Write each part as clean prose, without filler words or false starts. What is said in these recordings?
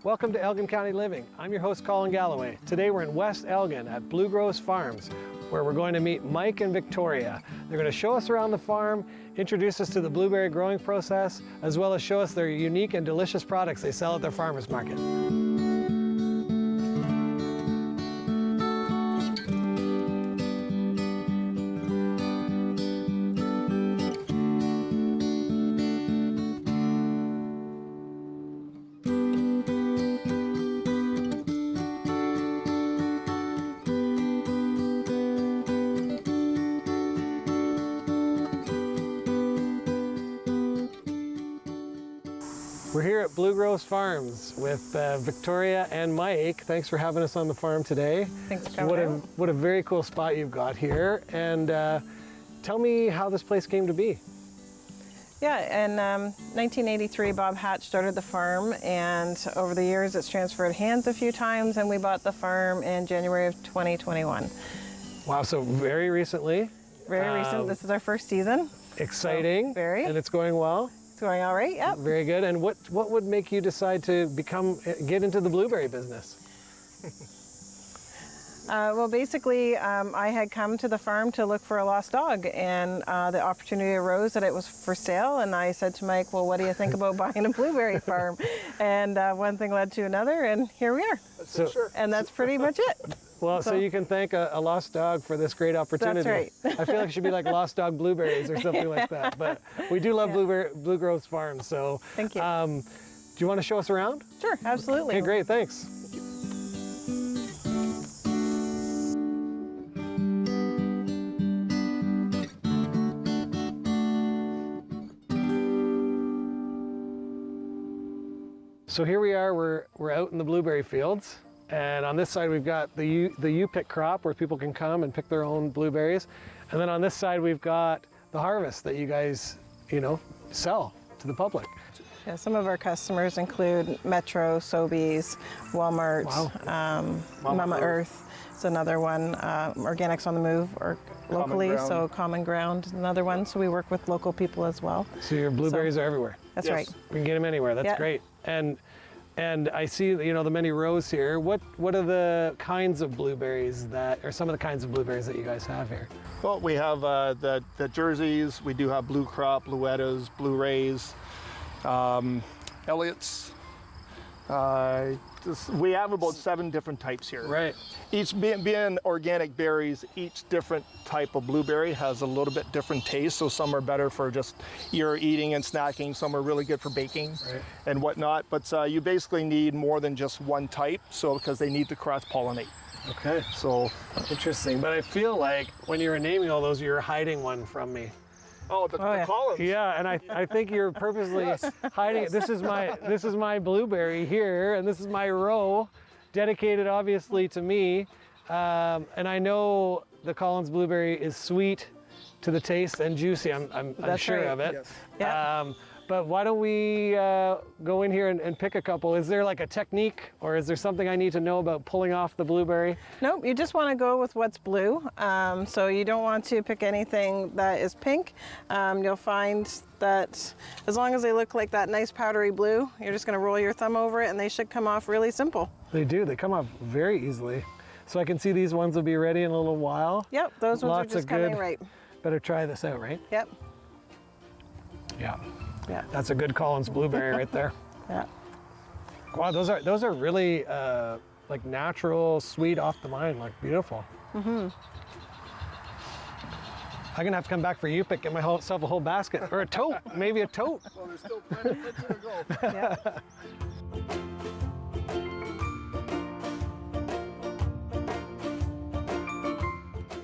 Welcome to Elgin County Living. I'm your host, Colin Galloway. Today we're in West Elgin at Bluegroves Farms, where we're going to meet Mike and Victoria. They're going to show us around the farm, introduce us to the blueberry growing process, as well as show us their unique and delicious products they sell at their farmers market. We're here at Bluegroves Farms with Victoria and Mike. Thanks for having us on the farm today. Thanks for coming out. What a very cool spot you've got here. And tell me how this place came to be. Yeah, in 1983, Bob Hatch started the farm, and over the years it's transferred hands a few times, and we bought the farm in January of 2021. Wow, so very recently. Very recent. This is our first season. Exciting. So, very. And it's going well. It's going all right, yep. Very good. And what would make you decide to get into the blueberry business? Well, basically, I had come to the farm to look for a lost dog, and the opportunity arose that it was for sale, and I said to Mike, well, what do you think about buying a blueberry farm? And one thing led to another, and here we are. And that's pretty much it. Well, so you can thank a lost dog for this great opportunity. That's right. I feel like it should be like Lost Dog Blueberries or something like that. But we do love Bluegroves Farms, so. Thank you. Do you want to show us around? Sure, absolutely. Okay, great, thanks. So here we are, we're out in the blueberry fields, and on this side we've got the U-pick crop where people can come and pick their own blueberries, and then on this side we've got the harvest that you guys, sell to the public. Yeah, some of our customers include Metro, Sobeys, Walmart, Mama Earth is another one, Organics on the Move or locally, so Common Ground is another one, so we work with local people as well. So your blueberries are everywhere? That's right. We can get them anywhere, that's great. And I see, the many rows here. What are the kinds of blueberries some of the kinds of blueberries that you guys have here? Well, we have the Jerseys, we do have Blue Crop, Bluettas, Blue Rays, Elliots. We have about 7 different types here. Right. Each being organic berries, each different type of blueberry has a little bit different taste. So some are better for just your eating and snacking. Some are really good for baking and whatnot. But you basically need more than just one type, because they need to cross-pollinate. Okay. So interesting. But I feel like when you were naming all those, you were hiding one from me. Oh, the Collins. Yeah, and I think you're purposely hiding it. This is my blueberry here, and this is my row, dedicated obviously to me. And I know the Collins blueberry is sweet to the taste and juicy. I'm sure of it. Yes. Yeah. But why don't we go in here and pick a couple? Is there like a technique, or is there something I need to know about pulling off the blueberry? Nope, you just want to go with what's blue. So you don't want to pick anything that is pink. You'll find that as long as they look like that nice powdery blue, you're just going to roll your thumb over it and they should come off really simple. They do, they come off very easily. So I can see these ones will be ready in a little while. Yep, those ones are just coming right. Better try this out, right? Yep. Yeah. Yeah. That's a good Collins blueberry right there. Yeah. Wow, those are really like natural, sweet, off the vine, like beautiful. Mm-hmm. I'm gonna have to come back for U-pick, get myself a whole basket or a tote, maybe a tote. Well, there's still plenty to go. Yeah.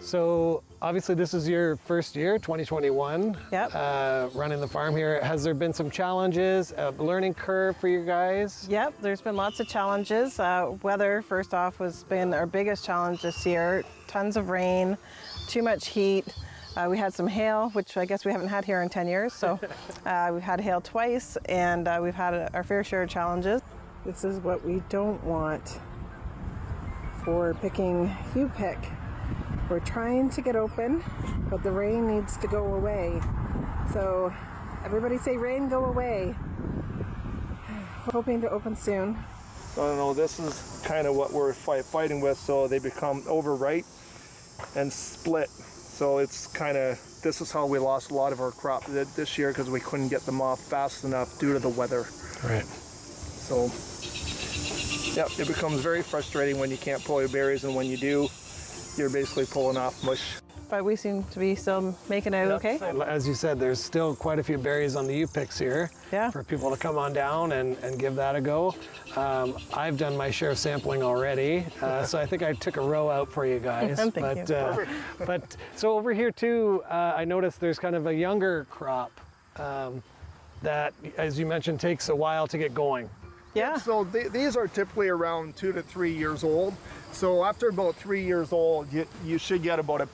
So obviously this is your first year, 2021, running the farm here. Has there been some challenges, a learning curve for you guys? Yep, there's been lots of challenges. Weather, first off, has been our biggest challenge this year. Tons of rain, too much heat. We had some hail, which I guess we haven't had here in 10 years. So we've had hail twice, and we've had our fair share of challenges. This is what we don't want for picking U-pick. We're trying to get open, but the rain needs to go away. So everybody say rain, go away. Hoping to open soon. So no, this is kind of what we're fighting with. So they become overripe and split. So it's kind of, this is how we lost a lot of our crop this year, because we couldn't get them off fast enough due to the weather. Right. So, yep, it becomes very frustrating when you can't pull your berries, and when you do, you're basically pulling off mush. But we seem to be still making it okay. As you said, there's still quite a few berries on the U-picks here Yeah. for people to come on down and give that a go. I've done my share of sampling already, so I think I took a row out for you guys. Thank but, you. but so over here too, I noticed there's kind of a younger crop that, as you mentioned, takes a while to get going. Yeah. So these are typically around 2 to 3 years old. So after about 3 years old, you should get about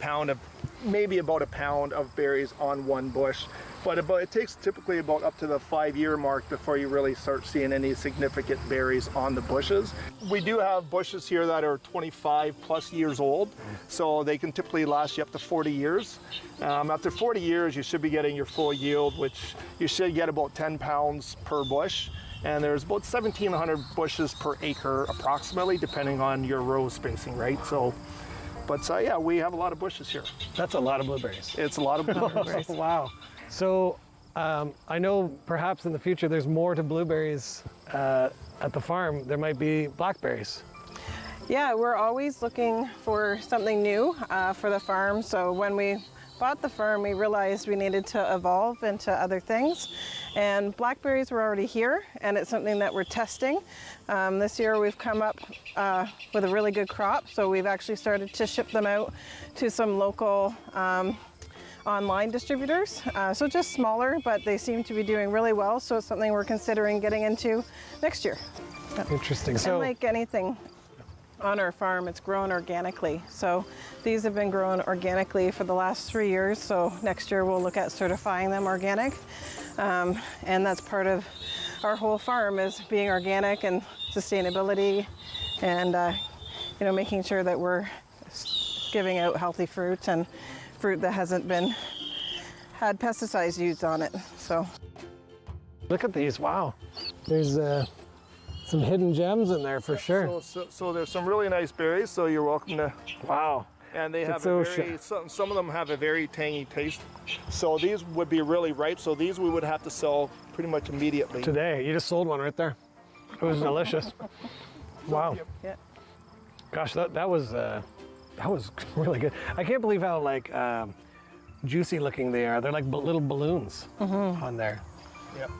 maybe about a pound of berries on one bush. But it takes typically about up to the 5-year mark before you really start seeing any significant berries on the bushes. We do have bushes here that are 25 plus years old, so they can typically last you up to 40 years. After 40 years, you should be getting your full yield, which you should get about 10 pounds per bush. And there's about 1,700 bushes per acre approximately, depending on your row spacing, right? So, but yeah, we have a lot of bushes here. That's a lot of blueberries. It's a lot of blueberries. Wow. So I know perhaps in the future there's more to blueberries at the farm. There might be blackberries. Yeah, we're always looking for something new for the farm. So when we bought the farm, we realized we needed to evolve into other things. And blackberries were already here, and it's something that we're testing. This year we've come up with a really good crop, so we've actually started to ship them out to some local online distributors. So just smaller, but they seem to be doing really well, so it's something we're considering getting into next year. Interesting. And So like anything on our farm, it's grown organically. So these have been grown organically for the last 3 years. So next year we'll look at certifying them organic. And that's part of our whole farm, is being organic and sustainability, and making sure that we're giving out healthy fruit and fruit that hasn't had pesticides used on it. So look at these. Wow. There's some hidden gems in there for sure. So there's some really nice berries, so you're welcome to. Wow. And they have so some of them have a very tangy taste. So these would be really ripe, so these we would have to sell pretty much immediately. Today, you just sold one right there. It was delicious. Wow. yeah. Gosh, that was really good. I can't believe how juicy looking they are. They're like little balloons on there. Yep.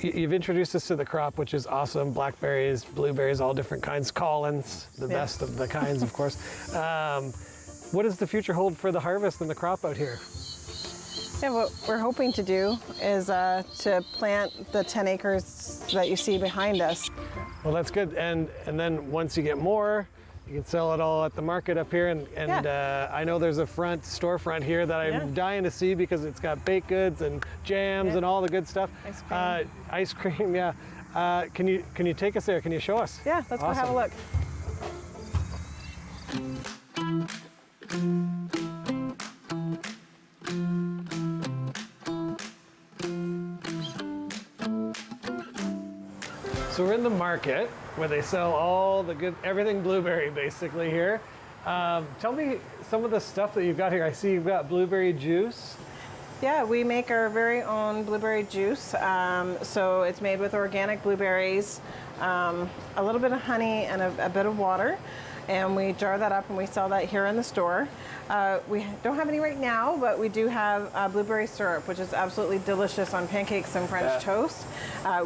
You've introduced us to the crop, which is awesome. Blackberries, blueberries, all different kinds. Collins, the best of the kinds, of course. What does the future hold for the harvest and the crop out here? Yeah, what we're hoping to do is to plant the 10 acres that you see behind us. Well, that's good. And then once you get more, you can sell it all at the market up here. And I know there's a storefront here that I'm dying to see, because it's got baked goods and jams and all the good stuff. Ice cream, yeah. Can you take us there? Can you show us? Yeah, let's go have a look. So we're in the market where they sell all the everything blueberry basically here. Tell me some of the stuff that you've got here. I see you've got blueberry juice. Yeah, we make our very own blueberry juice. So it's made with organic blueberries, a little bit of honey, and a bit of water. And we jar that up and we sell that here in the store. We don't have any right now, but we do have blueberry syrup, which is absolutely delicious on pancakes and French toast.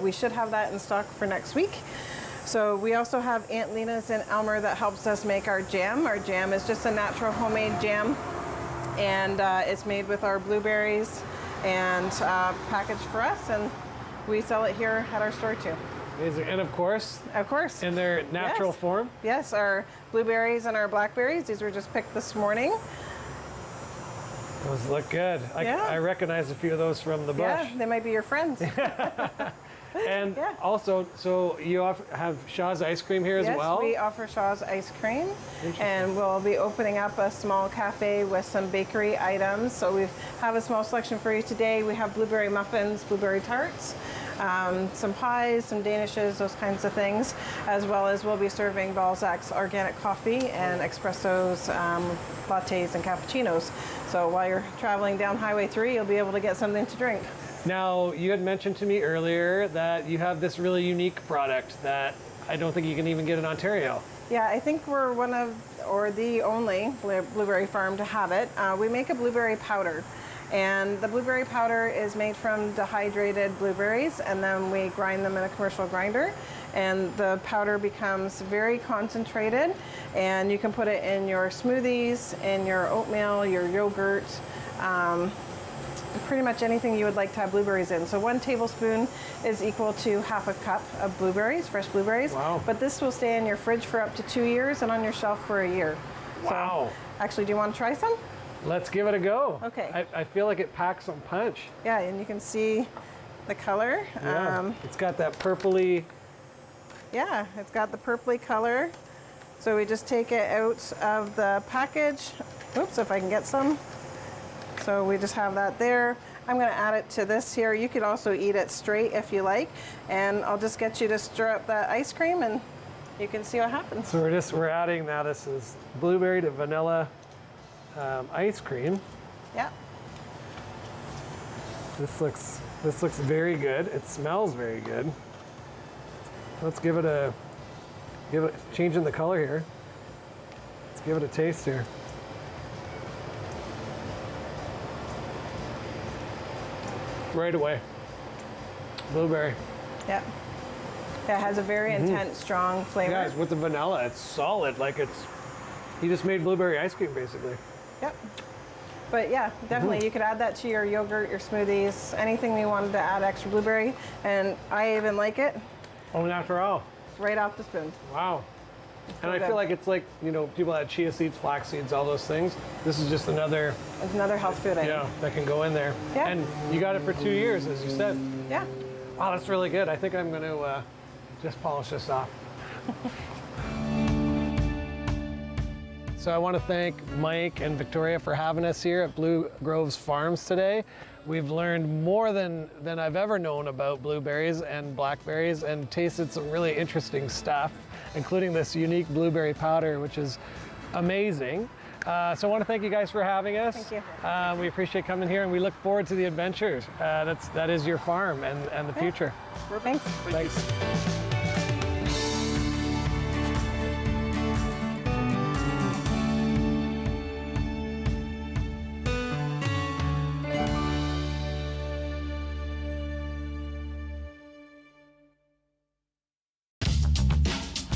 We should have that in stock for next week. So we also have Aunt Lena's in Elmer that helps us make our jam. Our jam is just a natural homemade jam, and it's made with our blueberries and packaged for us, and we sell it here at our store too. Amazing. And of course, in their natural form. Yes, our blueberries and our blackberries. These were just picked this morning. Those look good. I recognize a few of those from the bush. Yeah, they might be your friends. And also, so you have Shaw's ice cream here as well? Yes, we offer Shaw's ice cream, and we'll be opening up a small cafe with some bakery items. So we have a small selection for you today. We have blueberry muffins, blueberry tarts. some pies, some danishes, those kinds of things, as well as we'll be serving Balzac's organic coffee and espressos, lattes and cappuccinos. So while you're traveling down Highway 3, you'll be able to get something to drink. Now, you had mentioned to me earlier that you have this really unique product that I don't think you can even get in Ontario. Yeah, I think we're one of, or the only blueberry farm to have it. We make a blueberry powder, and the blueberry powder is made from dehydrated blueberries, and then we grind them in a commercial grinder, and the powder becomes very concentrated, and you can put it in your smoothies, in your oatmeal, your yogurt, pretty much anything you would like to have blueberries in. So 1 tablespoon is equal to half a cup of blueberries, fresh blueberries. Wow. But this will stay in your fridge for up to 2 years and on your shelf for a year. Wow. So, actually, do you want to try some? Let's give it a go. Okay. I feel like it packs some punch. Yeah, and you can see the color. Yeah. It's got that purpley. Yeah, it's got the purpley color. So we just take it out of the package. Oops, if I can get some. So we just have that there. I'm going to add it to this here. You could also eat it straight if you like. And I'll just get you to stir up that ice cream and you can see what happens. So we're adding now, this is blueberry to vanilla ice cream. Yeah. This looks very good. It smells very good. Let's give it changing the color here. Let's give it a taste here. Right away. Blueberry. Yeah. Yeah, it has a very intense, strong flavor. Yeah, it's with the vanilla, it's solid. Like you just made blueberry ice cream basically. Yep. But yeah, definitely you could add that to your yogurt, your smoothies, anything you wanted to add extra blueberry. And I even like it Au natural. right off the spoon. Wow. And I good. feel like it's like, people add chia seeds, flax seeds, all those things. This is just another, It's another health food item. that can go in there. Yeah. And you got it for 2 years, as you said. Yeah. Wow, that's really good. I think I'm going to just polish this off. So I want to thank Mike and Victoria for having us here at Bluegroves Farms today. We've learned more than I've ever known about blueberries and blackberries and tasted some really interesting stuff, including this unique blueberry powder, which is amazing. So I want to thank you guys for having us. Thank you. We appreciate coming here and we look forward to the adventures. That is your farm and the future. Thanks. Thanks.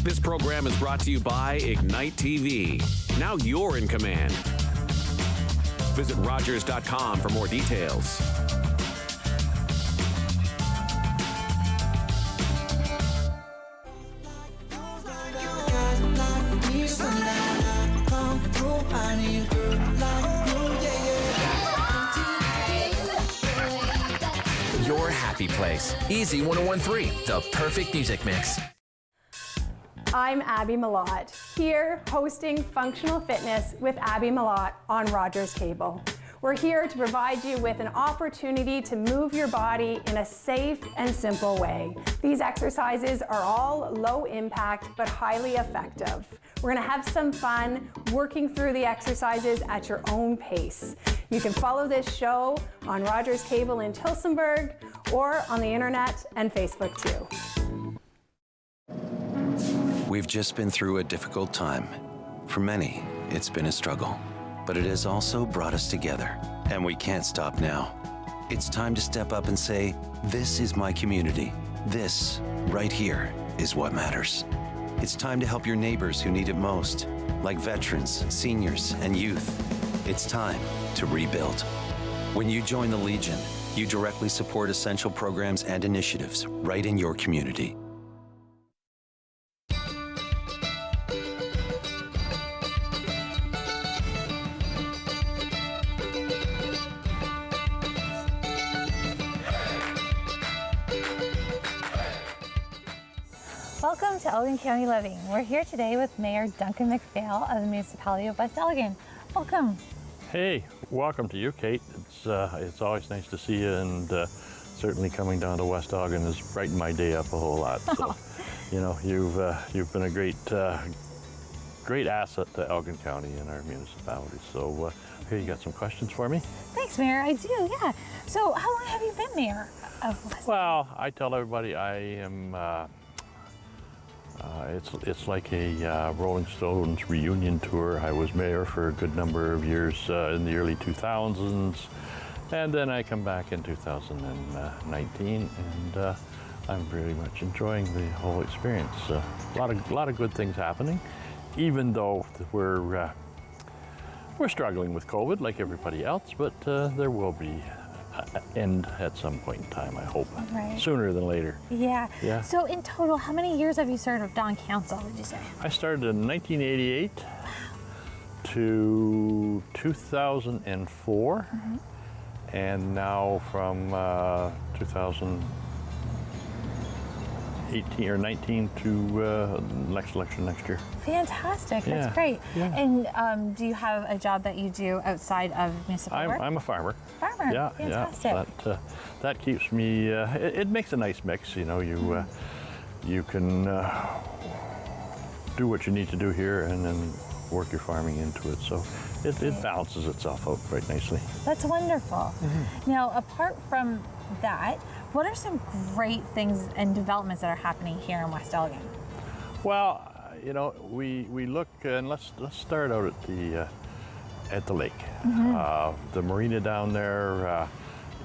This program is brought to you by Ignite TV. Now you're in command. Visit Rogers.com for more details. Your happy place. Easy 101.3, the perfect music mix. I'm Abby Malott, here hosting Functional Fitness with Abby Malott on Rogers Cable. We're here to provide you with an opportunity to move your body in a safe and simple way. These exercises are all low impact but highly effective. We're going to have some fun working through the exercises at your own pace. You can follow this show on Rogers Cable in Tillsonburg or on the internet and Facebook too. We've just been through a difficult time. For many, it's been a struggle, but it has also brought us together, and we can't stop now. It's time to step up and say, this is my community. This, right here, is what matters. It's time to help your neighbors who need it most, like veterans, seniors, and youth. It's time to rebuild. When you join the Legion, you directly support essential programs and initiatives right in your community. Welcome to Elgin County Living. We're here today with Mayor Duncan McPhail of the municipality of West Elgin. Welcome. Hey, welcome to you, Kate. It's always nice to see you and certainly coming down to West Elgin has brightened my day up a whole lot. So, you know, you've been a great asset to Elgin County and our municipality. So here, you got some questions for me? Thanks, Mayor. I do, yeah. So how long have you been mayor of West? Well, I tell everybody I am, it's like a Rolling Stones reunion tour. I was mayor for a good number of years in the early 2000s, and then I come back in 2019, and I'm very much enjoying the whole experience. A lot of good things happening, even though we're struggling with COVID like everybody else, but there will be an end at some point in time, I hope. Right. Sooner than later. Yeah. Yeah. So in total, how many years have you served on council, would you say? I started in 1988 to 2004, and now from 2018 or 19 to next election next year. Fantastic. That's Yeah. great. Yeah. And do you have a job that you do outside of municipal work? I'm a farmer. Farmer. Yeah, Fantastic. yeah. That keeps me. It makes a nice mix. You know, you can do what you need to do here and then work your farming into it. So it balances itself out quite nicely. That's wonderful. Now, apart from that, what are some great things and developments that are happening here in West Elgin? Well, you know, we look and let's start out at the lake. The marina down there,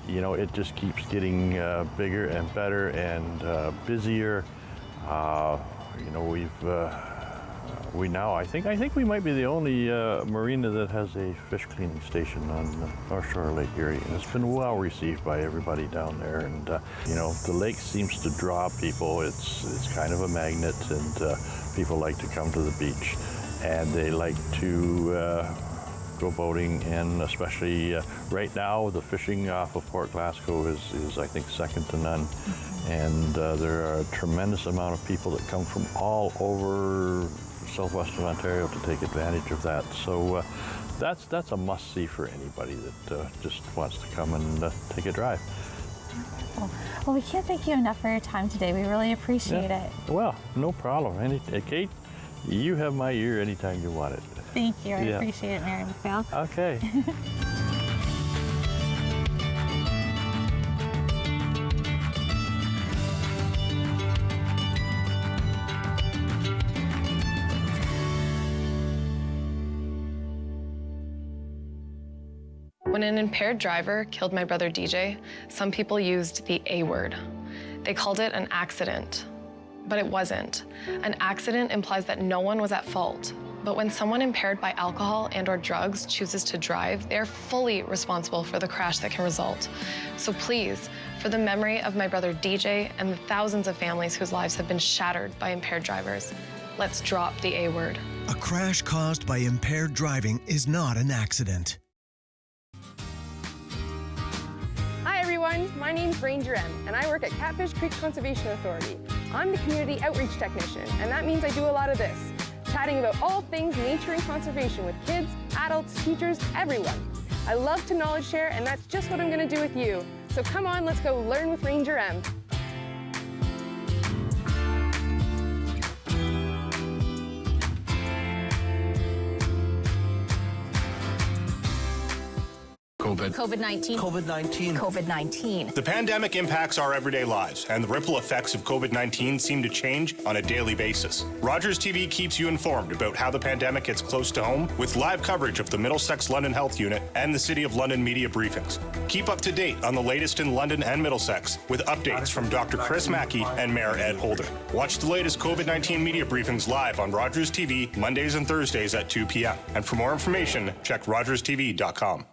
you know, it just keeps getting bigger and better and busier. You know, I think we might be the only marina that has a fish cleaning station on North Shore Lake Erie, and it's been well received by everybody down there. And you know, the lake seems to draw people. It's kind of a magnet, and people like to come to the beach, and they like to go boating, and especially right now, the fishing off of Port Glasgow is I think second to none. And there are a tremendous amount of people that come from all over southwestern Ontario to take advantage of that. So that's a must-see for anybody that just wants to come and take a drive. Well, we can't thank you enough for your time today. We really appreciate it. Well, no problem. Kate, you have my ear anytime you want it. Thank you. I appreciate it, Mary McPhail. Okay. When an impaired driver killed my brother DJ, some people used the A word. They called it an accident, but it wasn't. An accident implies that no one was at fault. But when someone impaired by alcohol and/or drugs chooses to drive, they're fully responsible for the crash that can result. So please, for the memory of my brother DJ and the thousands of families whose lives have been shattered by impaired drivers, let's drop the A word. A crash caused by impaired driving is not an accident. Hi everyone, my name's Ranger M, and I work at Catfish Creek Conservation Authority. I'm the community outreach technician, and that means I do a lot of this, chatting about all things nature and conservation with kids, adults, teachers, everyone. I love to knowledge share, and that's just what I'm going to do with you. So come on, let's go learn with Ranger M. COVID-19. COVID-19. COVID-19. The pandemic impacts our everyday lives, and the ripple effects of COVID-19 seem to change on a daily basis. Rogers TV keeps you informed about how the pandemic hits close to home with live coverage of the Middlesex London Health Unit and the City of London media briefings. Keep up to date on the latest in London and Middlesex with updates from Dr. Chris Mackey and Mayor Ed Holder. Watch the latest COVID-19 media briefings live on Rogers TV Mondays and Thursdays at 2 p.m. And for more information, check rogerstv.com.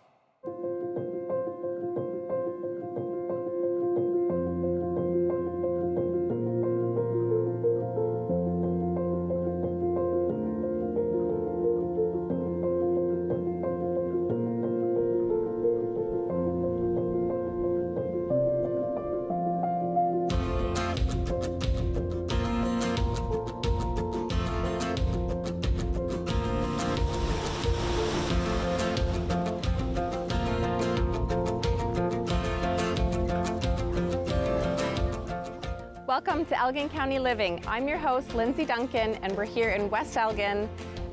Welcome to Elgin County Living. I'm your host, Lindsey Duncan, and we're here in West Elgin,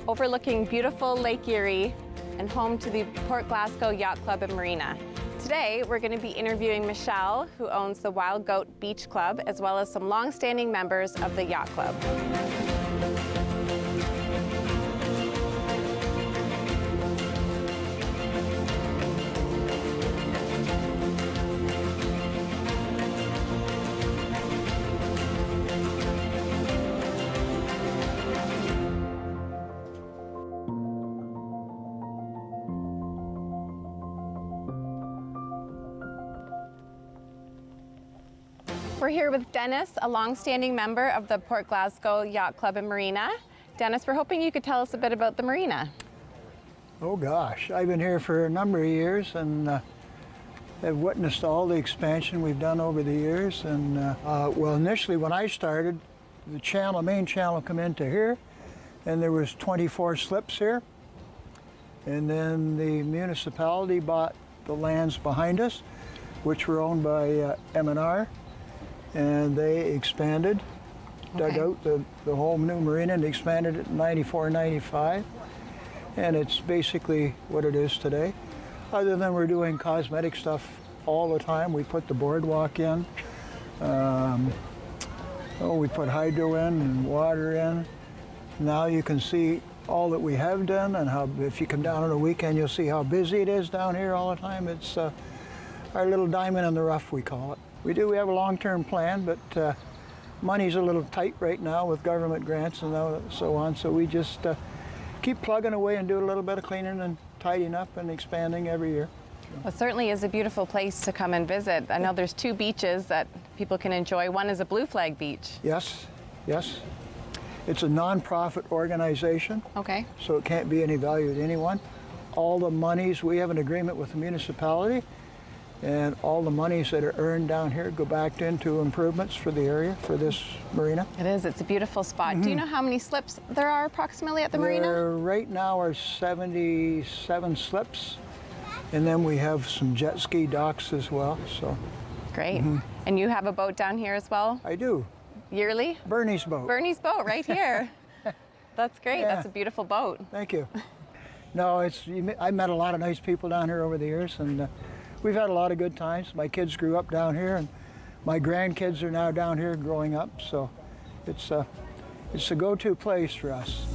overlooking beautiful Lake Erie and home to the Port Glasgow Yacht Club and Marina. Today, we're going to be interviewing Michelle, who owns the Wild Goat Beach Club, as well as some long-standing members of the Yacht Club. We're here with Dennis, a long-standing member of the Port Glasgow Yacht Club and Marina. Dennis, we're hoping you could tell us a bit about the Marina. Oh gosh, I've been here for a number of years and have witnessed all the expansion we've done over the years. And well, initially when I started, the main channel come into here, and there was 24 slips here. And then the municipality bought the lands behind us, which were owned by M&R. And they expanded, dug out the whole new marina and expanded it in 94, 95. And it's basically what it is today. Other than we're doing cosmetic stuff all the time. We put the boardwalk in. We put hydro in and water in. Now you can see all that we have done, and how, if you come down on a weekend, you'll see how busy it is down here all the time. It's our little diamond in the rough, we call it. We have a long-term plan, but money's a little tight right now with government grants and so on, so we just keep plugging away and do a little bit of cleaning and tidying up and expanding every year. Well, it certainly is a beautiful place to come and visit. I know there's 2 beaches that people can enjoy. One is a Blue Flag beach. Yes, yes. It's a non-profit organization. Okay. So it can't be any value to anyone. All the monies, we have an agreement with the municipality, and all the monies that are earned down here go back into improvements for the area, for this marina. It is, it's a beautiful spot. Do you know how many slips there are approximately at the marina? There right now are 77 slips, and then we have some jet ski docks as well, so. Great. And you have a boat down here as well? I do. Yearly? Bernie's boat. Bernie's boat, right here. That's great, Yeah. That's a beautiful boat. Thank you. No, I met a lot of nice people down here over the years, and we've had a lot of good times. My kids grew up down here, and my grandkids are now down here growing up, so it's a go-to place for us.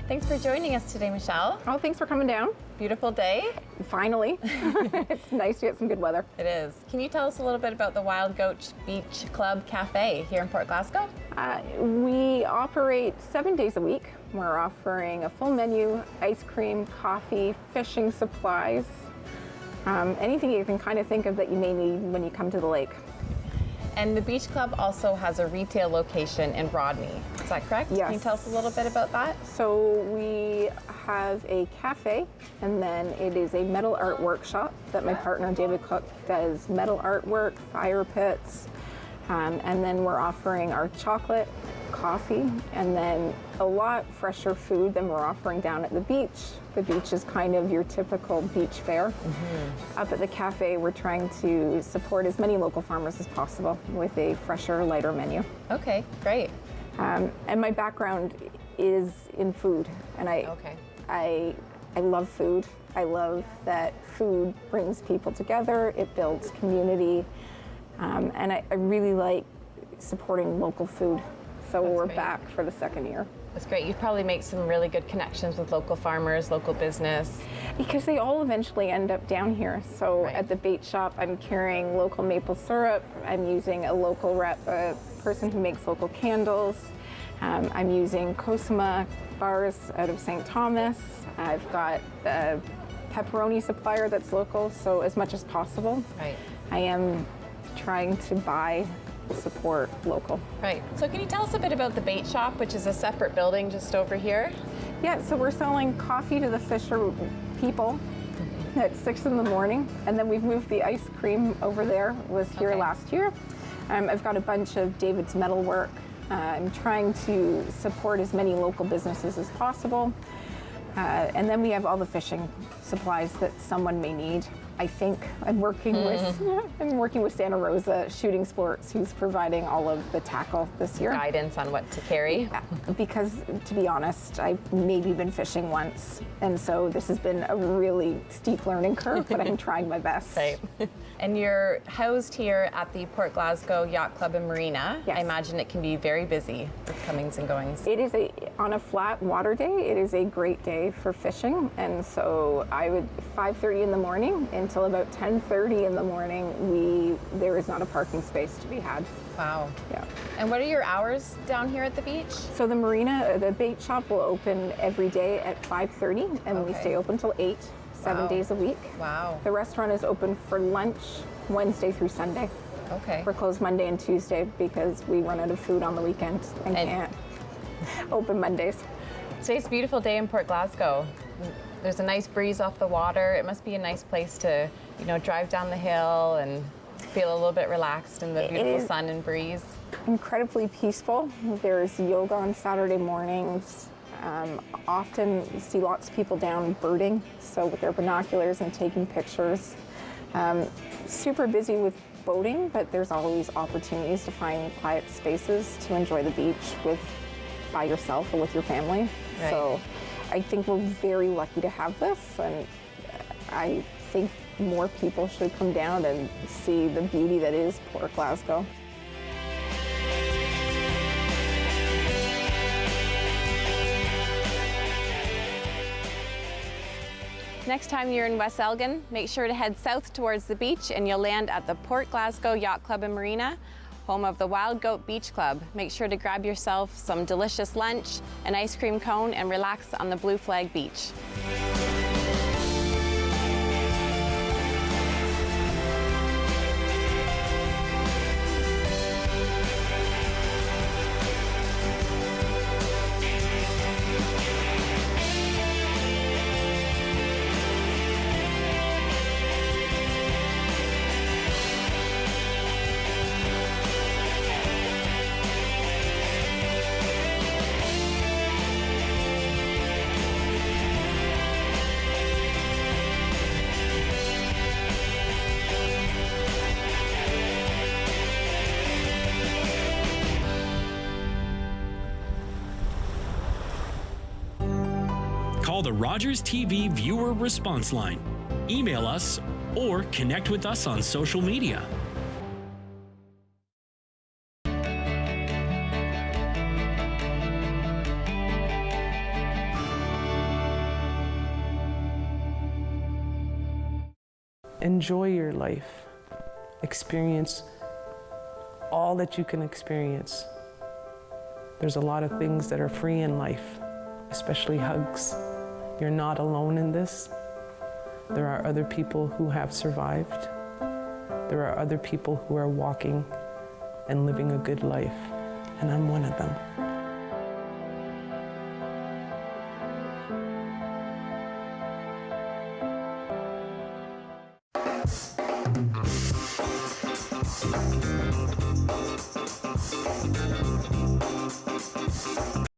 Thanks for joining us today, Michelle. Oh, thanks for coming down. Beautiful day. Finally. It's nice to get some good weather. It is. Can you tell us a little bit about the Wild Goat Beach Club Cafe here in Port Glasgow? We operate 7 days a week. We're offering a full menu, ice cream, coffee, fishing supplies, anything you can kind of think of that you may need when you come to the lake. And the beach club also has a retail location in Rodney. Is that correct? Yes. Can you tell us a little bit about that? So we have a cafe, and then it is a metal art workshop that my partner David Cook does metal artwork, fire pits, and then we're offering our chocolate, coffee, and then a lot fresher food than we're offering down at the beach. The beach is kind of your typical beach fare. Up at the cafe, we're trying to support as many local farmers as possible with a fresher, lighter menu. Okay, great. And my background is in food, and I love food. I love that food brings people together, it builds community, and I really like supporting local food. So we're back for the 2nd year. That's great. You probably make some really good connections with local farmers, local business. Because they all eventually end up down here. So at the bait shop, I'm carrying local maple syrup. I'm using a local person who makes local candles. I'm using Cosima bars out of St. Thomas. I've got a pepperoni supplier that's local, so as much as possible. I am trying to support local. Right. So can you tell us a bit about the bait shop, which is a separate building just over here? Yeah, so we're selling coffee to the fisher people at 6 in the morning, and then we've moved the ice cream over there. It was here last year. I've got a bunch of David's metalwork. I'm trying to support as many local businesses as possible. And then we have all the fishing supplies that someone may need. I think I'm working with Santa Rosa Shooting Sports, who's providing all of the tackle this year. Guidance on what to carry. Yeah, because to be honest, I've maybe been fishing once, and so this has been a really steep learning curve, but I'm trying my best. Right. And you're housed here at the Port Glasgow Yacht Club and Marina. Yes. I imagine it can be very busy with comings and goings. It is on a flat water day, it is a great day for fishing, and so I would 5:30 in the morning until about 10:30 in the morning, there is not a parking space to be had. Wow. Yeah. And what are your hours down here at the beach? So the marina, the bait shop will open every day at 5:30, and we stay open till 8, 7 days a week. Wow. The restaurant is open for lunch Wednesday through Sunday. Okay. We're closed Monday and Tuesday because we run out of food on the weekend and can't open Mondays. Today's a beautiful day in Port Glasgow. There's a nice breeze off the water. It must be a nice place to, drive down the hill and feel a little bit relaxed in the beautiful sun and breeze. Incredibly peaceful. There's yoga on Saturday mornings. Often you see lots of people down birding, so with their binoculars and taking pictures. Super busy with boating, but there's always opportunities to find quiet spaces to enjoy the beach by yourself or with your family. Right. So I think we're very lucky to have this, and I think more people should come down and see the beauty that is Port Glasgow. Next time you're in West Elgin, make sure to head south towards the beach and you'll land at the Port Glasgow Yacht Club and Marina, home of the Wild Goat Beach Club. Make sure to grab yourself some delicious lunch, an ice cream cone, and relax on the Blue Flag Beach. Call the Rogers TV viewer response line, email us, or connect with us on social media. Enjoy your life. Experience all that you can experience. There's a lot of things that are free in life, especially hugs. You're not alone in this. There are other people who have survived. There are other people who are walking and living a good life, and I'm one of them.